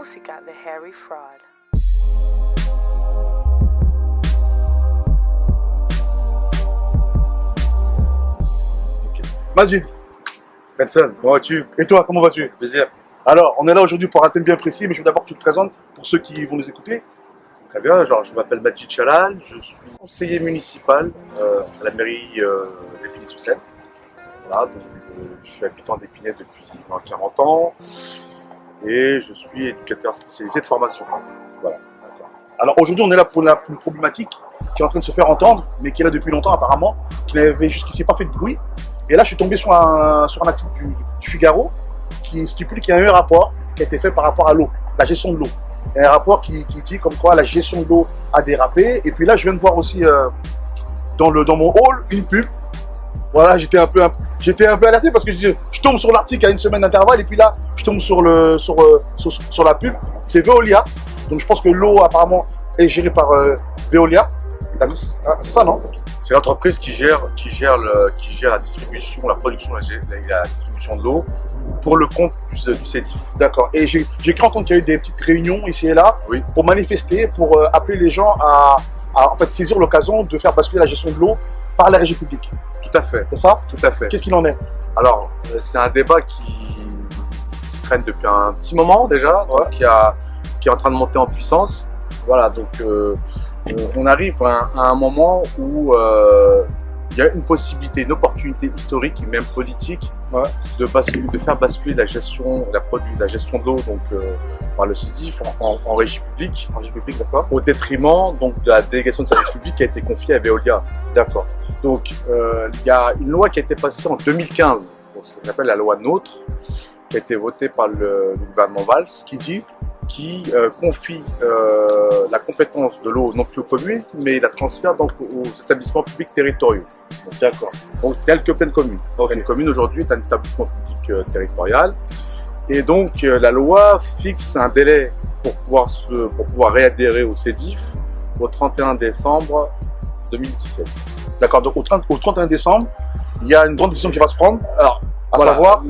música de Harry Fraud. Majid, Benson, comment vas-tu? Et toi, comment vas-tu? Plaisir. Alors, on est là aujourd'hui pour un thème bien précis, mais je veux d'abord que tu te présentes pour ceux qui vont nous écouter. Très bien, je m'appelle Majid Chalal, je suis conseiller municipal à la mairie d'Épinay-sous-Seine. Voilà, donc, je suis habitant d'Épinay depuis 40 ans et je suis éducateur spécialisé de formation. Voilà. Alors aujourd'hui, on est là pour une problématique qui est en train de se faire entendre, mais qui est là depuis longtemps apparemment, qui n'avait jusqu'ici pas fait de bruit. Et là, je suis tombé sur un article du Figaro qui stipule qu'il y a eu un rapport qui a été fait par rapport à l'eau, la gestion de l'eau. Il y a un rapport qui dit comme quoi la gestion de l'eau a dérapé. Et puis là, je viens de voir aussi dans mon hall une pub. Voilà, j'étais un peu alerté parce que je tombe sur l'article à une semaine d'intervalle et puis là, je tombe sur la pub. C'est Veolia. Donc je pense que l'eau apparemment est gérée par Veolia. C'est ça, non? C'est l'entreprise qui gère la distribution, la production et la distribution de l'eau pour le compte du CEDIF. D'accord. Et j'ai cru entendre qu'il y a eu des petites réunions ici et là Oui. pour manifester, pour appeler les gens à en fait, saisir l'occasion de faire basculer la gestion de l'eau par la régie publique. Tout à fait. C'est ça? Tout à fait. Qu'est-ce qu'il en est? Alors, c'est un débat qui traîne depuis un petit moment déjà, Ouais. donc qui est en train de monter en puissance. Voilà, donc on arrive à un moment où il y a une possibilité, une opportunité historique et même politique de faire basculer la gestion de l'eau donc par le CEDIF en régie publique, D'accord. au détriment donc de la délégation de service public qui a été confiée à Veolia. D'accord. Donc il y a une loi qui a été passée en 2015, donc ça s'appelle la loi NOTRe, qui a été votée par le gouvernement Valls, qui confie la compétence de l'eau non plus aux communes, mais la transfère donc aux établissements publics territoriaux. D'accord. Donc tel que Pleine Commune. Pleine Commune aujourd'hui est un établissement public territorial, et donc la loi fixe un délai pour pouvoir réadhérer au CEDIF au 31 décembre 2017. D'accord. Donc au 31 décembre, il y a une grande décision qui va se prendre. Alors, Voilà, savoir,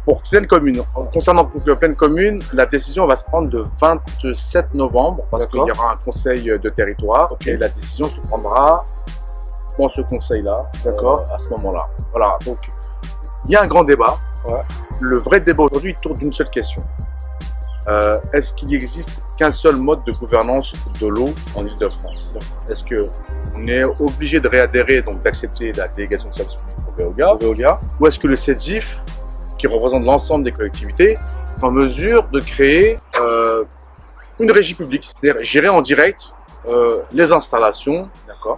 pour Pleine Commune. Concernant Pleine Commune, la décision va se prendre le 27 novembre parce qu'il y aura un conseil de territoire et la décision se prendra dans ce conseil-là, à ce moment-là. Voilà, donc il y a un grand débat. Ouais. Le vrai débat aujourd'hui tourne d'une seule question. Est-ce qu'il n'existe qu'un seul mode de gouvernance de l'eau en Île-de-France? Est-ce qu'on est obligé de réadhérer, donc d'accepter la délégation de service public pour Veolia, ou est-ce que le CEDIF, qui représente l'ensemble des collectivités, est en mesure de créer une régie publique, c'est-à-dire gérer en direct les installations,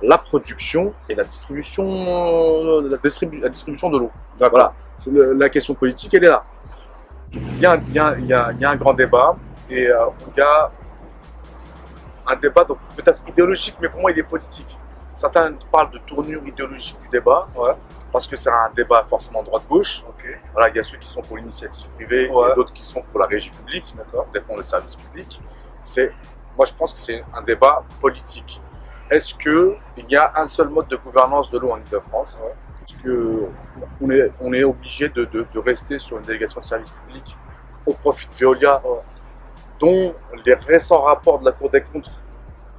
la production et la distribution de l'eau. Voilà, la question politique, elle est là. Il y a un grand débat et il y a un débat donc peut-être idéologique, mais pour moi il est politique. Certains parlent de tournure idéologique du débat, parce que c'est un débat forcément droite-gauche. Voilà, il y a ceux qui sont pour l'initiative privée et d'autres qui sont pour la régie publique, défendre le service public. Moi je pense que c'est un débat politique. Est-ce qu'il y a un seul mode de gouvernance de l'eau en Île-de-France? On est obligé de rester sur une délégation de service public au profit de Veolia, dont les récents rapports de la Cour des comptes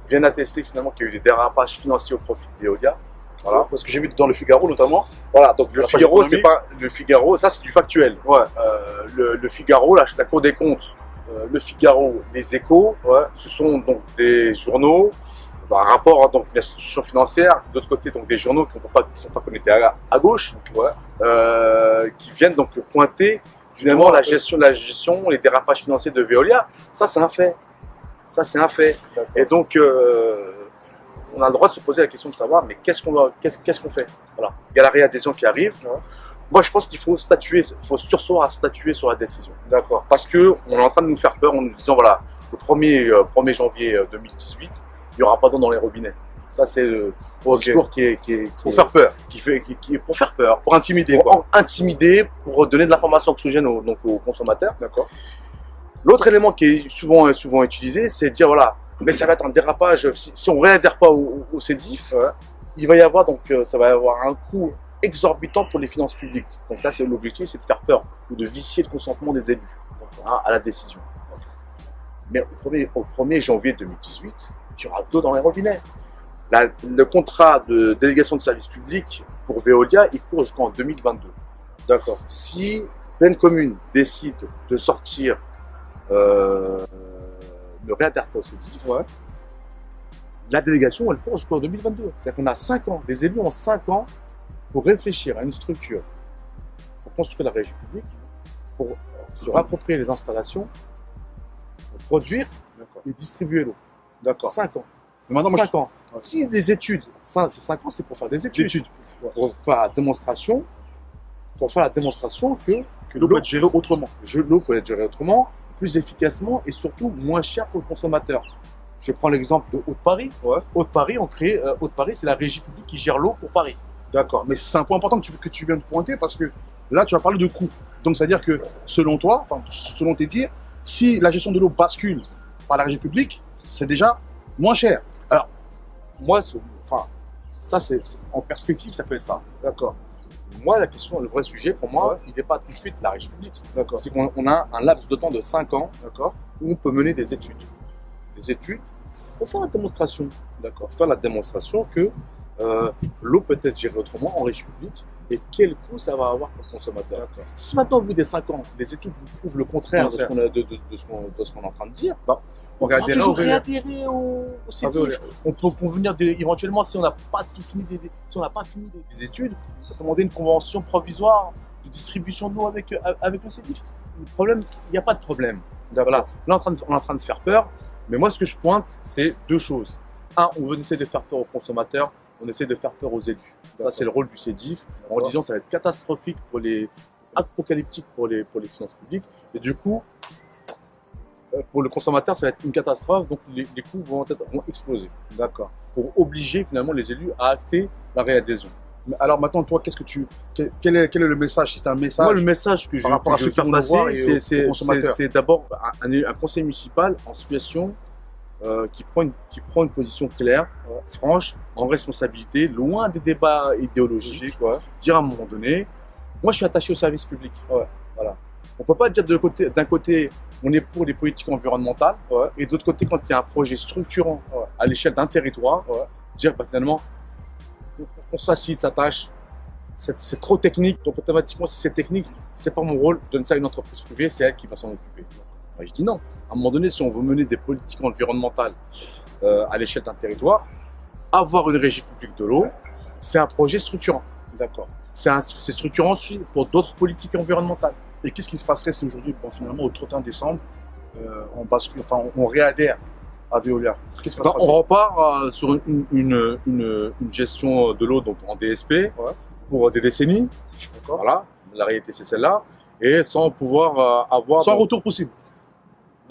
viennent attester finalement qu'il y a eu des dérapages financiers au profit de Veolia. Voilà. Parce que j'ai vu dans le Figaro notamment. Voilà, donc le Figaro, c'est pas le Figaro, ça c'est du factuel. Le Figaro, la Cour des comptes, le Figaro, les Échos, ce sont donc des journaux. Un rapport donc une institution financière, d'autre côté donc des journaux qui ne sont pas connectés à gauche, qui viennent donc pointer finalement la gestion, les dérapages financiers de Veolia. Ça c'est un fait. Et donc on a le droit de se poser la question de savoir mais qu'est-ce qu'on fait? Voilà. Il y a la réadhésion qui arrive. Moi je pense qu'il faut surseoir à statuer sur la décision. Parce que on est en train de nous faire peur en nous disant voilà, le 1er janvier 2018. Il n'y aura pas d'eau dans les robinets. Ça, c'est le discours qui est pour faire peur. Qui est pour faire peur. Pour intimider. Pour intimider, pour donner de l'information oxygène aux consommateurs. L'autre élément qui est souvent utilisé, c'est de dire voilà, mais ça va être un dérapage. Si on ne réadhère pas au CEDIF, il va y avoir ça va avoir un coût exorbitant pour les finances publiques. Donc là, c'est l'objectif, c'est de faire peur ou de vicier le consentement des élus à la décision. Mais au 1er janvier 2018, il y aura de l'eau dans les robinets. Le contrat de délégation de service public pour Veolia, il court jusqu'en 2022. D'accord. Si pleine commune décide de sortir le réadère au CEDIF, la délégation, elle court jusqu'en 2022. C'est-à-dire qu'on a 5 ans. Les élus ont 5 ans pour réfléchir à une structure, pour construire la régie publique, pour se rapproprier les installations, pour produire et distribuer l'eau. D'accord. 5 ans. Mais maintenant, 5 ans. Si des études, ces 5 ans, c'est pour faire des études. Pour faire la démonstration, que l'eau peut être gérée autrement. L'eau peut être gérée autrement, plus efficacement et surtout moins cher pour le consommateur. Je prends l'exemple de Haute-Paris. Haute-Paris, Haute-Paris, c'est la régie publique qui gère l'eau pour Paris. D'accord. Mais c'est un point important que tu viens de pointer parce que là, tu as parlé de coût. Donc, c'est-à-dire que selon toi, enfin, selon tes dires, si la gestion de l'eau bascule par la régie publique, c'est déjà moins cher. Alors, moi, ça, c'est en perspective, ça peut être ça. D'accord. Moi, le vrai sujet, pour moi, il n'est pas tout de suite la régie publique. D'accord. C'est qu'on a un laps de temps de 5 ans, d'accord, où on peut mener des études. Des études pour faire la démonstration. D'accord. Faire la démonstration que l'eau peut être gérée autrement en régie publique et quel coût ça va avoir pour le consommateur. Si maintenant, au bout des 5 ans, les études vous prouvent le contraire de ce qu'on est en train de dire, on va toujours réadhérer au CEDIF. On peut convenir éventuellement, si on n'a pas fini des études, on peut demander une convention provisoire de distribution de l'eau avec le CEDIF. Le problème, il n'y a pas de problème. Voilà. Là, on est en train de faire peur. Mais moi, ce que je pointe, c'est 2 choses. Un, on essaie de faire peur aux consommateurs, on essaie de faire peur aux élus. Ça, c'est le rôle du CEDIF, en disant que ça va être catastrophique apocalyptique pour les finances publiques. Et du coup, pour le consommateur, ça va être une catastrophe, donc les coûts vont exploser. D'accord. Pour obliger finalement les élus à acter la réadhésion. Alors maintenant, toi, quel est le message? C'est un message. Moi, le message que je veux faire passer, c'est d'abord un conseil municipal en situation qui prend une position claire, franche, en responsabilité, loin des débats idéologiques. Dire à un moment donné, moi, je suis attaché au service public. Voilà. On peut pas dire d'un côté, on est pour les politiques environnementales, et de l'autre côté, quand il y a un projet structurant à l'échelle d'un territoire, dire finalement, on facilite la tâche, c'est trop technique, donc automatiquement, si c'est technique, c'est pas mon rôle, je donne ça à une entreprise privée, c'est elle qui va s'en occuper. Enfin, je dis non. À un moment donné, si on veut mener des politiques environnementales à l'échelle d'un territoire, avoir une régie publique de l'eau, c'est un projet structurant. D'accord. C'est structurant pour d'autres politiques environnementales. Et qu'est-ce qui se passerait si aujourd'hui, finalement, au 31 décembre, on réadhère à Veolia? On repart sur une gestion de l'eau en DSP pour des décennies. Voilà, la réalité c'est celle-là, et sans pouvoir avoir. Sans retour possible.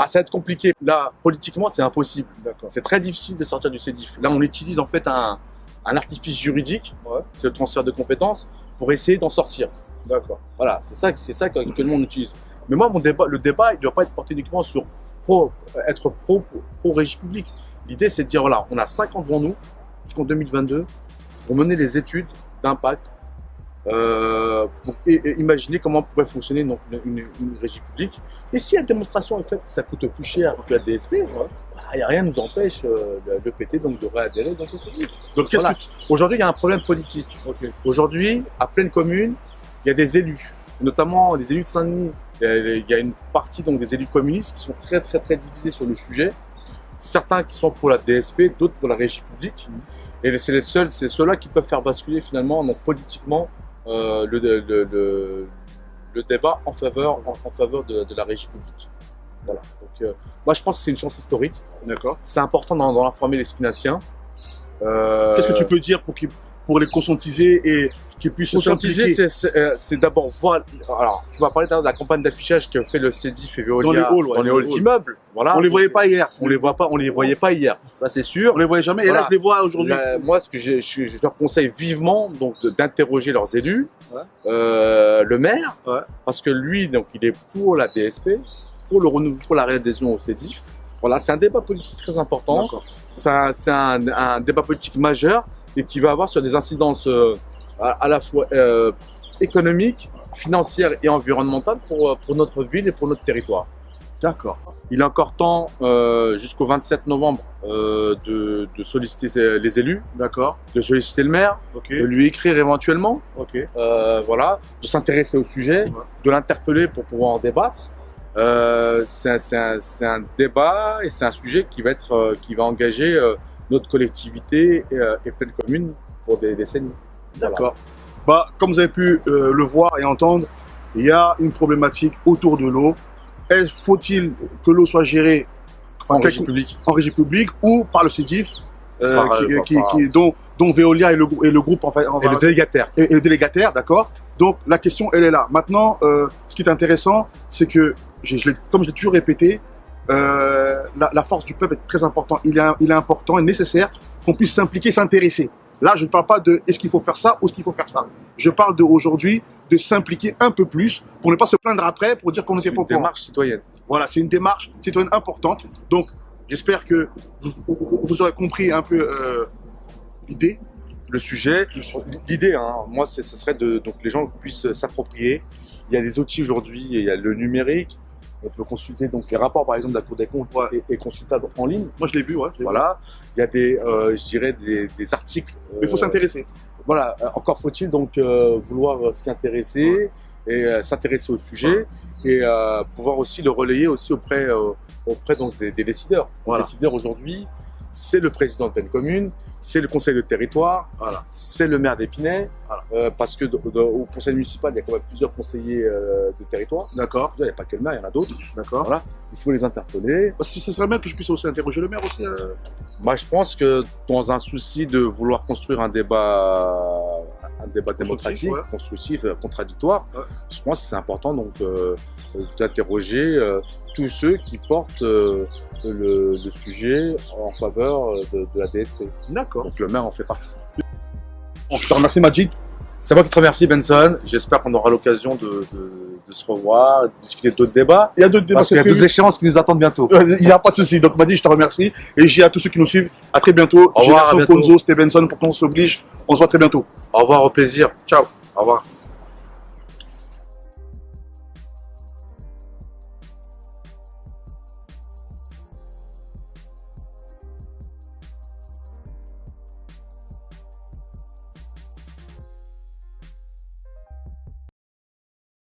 Ça va être compliqué. Là, politiquement, c'est impossible. C'est très difficile de sortir du CEDIF. Là, on utilise en fait un artifice juridique, c'est le transfert de compétences, pour essayer d'en sortir. D'accord. Voilà, c'est ça qu'actuellement on utilise. Mais moi, le débat, il ne doit pas être porté uniquement sur pro régie publique. L'idée, c'est de dire, voilà, on a 5 ans devant nous, jusqu'en 2022, pour mener les études d'impact, pour imaginer comment pourrait fonctionner une régie publique. Et si la démonstration est faite que ça coûte plus cher que la DSP, rien ne nous empêche de péter, donc de réadhérer dans ce CEDIF. Donc, voilà. Aujourd'hui, il y a un problème politique. Aujourd'hui, à pleine commune, il y a des élus, notamment les élus de Saint-Denis. Il y a une partie des élus communistes qui sont très très très divisés sur le sujet. Certains qui sont pour la DSP, d'autres pour la régie publique. Et c'est ceux-là qui peuvent faire basculer finalement politiquement le débat en faveur de la régie publique. Voilà. Donc, moi je pense que c'est une chance historique. D'accord. C'est important d'en informer les Spinaciens. Qu'est-ce que tu peux dire pour les conscientiser et qu'ils puissent conscientiser, c'est d'abord voir. Alors, tu vas parler de la campagne d'affichage que fait le CEDIF et Veolia dans les halls d'immeubles. Voilà. On les voyait pas hier. On les voyait pas hier. Ça c'est sûr. On les voyait jamais. Et là, je les vois aujourd'hui. Moi, ce que je leur conseille vivement, d'interroger leurs élus, le maire, parce que lui, il est pour la DSP, pour la réadhésion au CEDIF. Voilà, c'est un débat politique très important. C'est un débat politique majeur et qui va avoir sur des incidences à la fois économiques, financières et environnementales pour notre ville et pour notre territoire. D'accord. Il est encore temps, jusqu'au 27 novembre, de solliciter les élus, D'accord. de solliciter le maire, Ok. de lui écrire éventuellement, Ok. voilà, de s'intéresser au sujet, Ouais. de l'interpeller pour pouvoir en débattre. C'est un débat et c'est un sujet qui va engager notre collectivité et pleine commune pour des décennies. D'accord. Bah, comme vous avez pu le voir et entendre, il y a une problématique autour de l'eau. Faut-il que l'eau soit gérée En régie publique. en régie publique ou par le CEDIF, Par- dont Veolia est le groupe Et le délégataire. et le délégataire, d'accord. Donc la question, elle est là. Maintenant, ce qui est intéressant, c'est que, comme je l'ai toujours répété, la force du peuple est très importante. Il est important et nécessaire qu'on puisse s'impliquer, s'intéresser. Là, je ne parle pas de est-ce qu'il faut faire ça ou est-ce qu'il faut faire ça. Je parle aujourd'hui de s'impliquer un peu plus pour ne pas se plaindre après pour dire qu'on n'était pas au C'est une courant. démarche citoyenne. Voilà, c'est une démarche citoyenne importante. Donc, j'espère que vous aurez compris un peu l'idée. Le sujet, l'idée, hein, moi, ce serait donc les gens puissent s'approprier. Il y a des outils aujourd'hui, il y a le numérique. On peut consulter donc les rapports, par exemple, de la Cour des comptes est consultable en ligne. Moi, je l'ai vu, ouais. Voilà. Il y a je dirais des articles. Mais il faut s'intéresser. Voilà. Encore faut-il donc vouloir s'y intéresser et s'intéresser au sujet et pouvoir aussi le relayer aussi auprès donc des décideurs. Voilà. Les décideurs aujourd'hui, c'est le président de pleine commune, c'est le conseil de territoire, Voilà. c'est le maire d'Épinay, parce que au conseil municipal, il y a quand même plusieurs conseillers de territoire. D'accord. Il n'y a pas que le maire, il y en a d'autres. D'accord. Voilà. Il faut les interpeller. Ce serait bien que je puisse aussi interroger le maire aussi. Moi, je pense que dans un souci de vouloir construire un débat démocratique, ouais. constructif, contradictoire, Ouais. je pense que c'est important donc d'interroger tous ceux qui portent le sujet en faveur de la DSP. D'accord. Donc le maire en fait partie. Bon, je te remercie, Majid. C'est moi qui te remercie, Benson. J'espère qu'on aura l'occasion de se revoir, de discuter d'autres débats. Il y a d'autres débats. Parce qu'il y a d'autres échéances qui nous attendent bientôt. Il n'y a pas de souci. Donc, Majid, je te remercie. Et j'ai à tous ceux qui nous suivent. À très bientôt. Au revoir, à Génération bientôt. Konzo, c'était Benson pour qu'on s'oblige. On se voit très bientôt. Au revoir, au plaisir. Ciao. Au revoir.